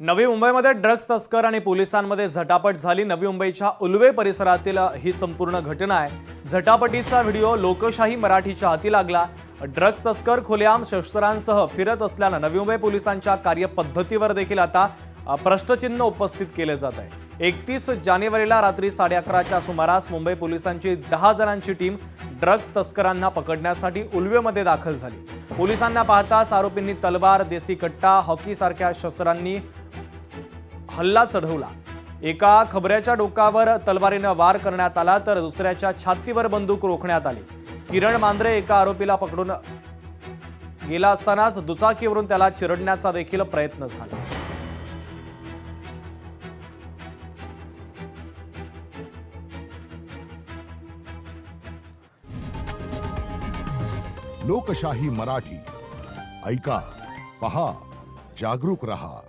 नवी मुंबईमध्ये ड्रग्ज तस्कर आणि पोलिसांमध्ये झटापट झाली। नवी मुंबईच्या उल्वे परिसरातील ही संपूर्ण घटना आहे। झटापटीचा व्हिडिओ लोकशाही मराठीच्या हाती लागला। ड्रग्ज तस्कर खुलेआम शस्त्रांसह फिरत असल्याने नवी मुंबई पोलिसांच्या कार्यपद्धतीवर देखील आता प्रश्नचिन्ह उपस्थित केले जात आहे। 31 जानेवारीला रात्री 11:30च्या सुमारास मुंबई पोलिसांची 10 जणांची टीम ड्रग्ज तस्करांना पकडण्यासाठी उल्वेमध्ये दाखल झाली। पोलिसांना पाहताच आरोपींनी तलवार, देसी कट्टा, हॉकी सारख्या शस्त्रांनी हल्ला चढवला। एका खबऱ्याच्या डोक्यावर तलवारीने वार करण्यात आला तर दुसऱ्याच्या छातीवर बंदूक रोखण्यात आली। किरण मांद्रे एका आरोपीला पकडून गेला असतानाच दुचाकीवरून त्याला चिरडण्याचा देखील प्रयत्न झाला। लोकशाही मराठी ऐका, पहा, जागरूक रहा।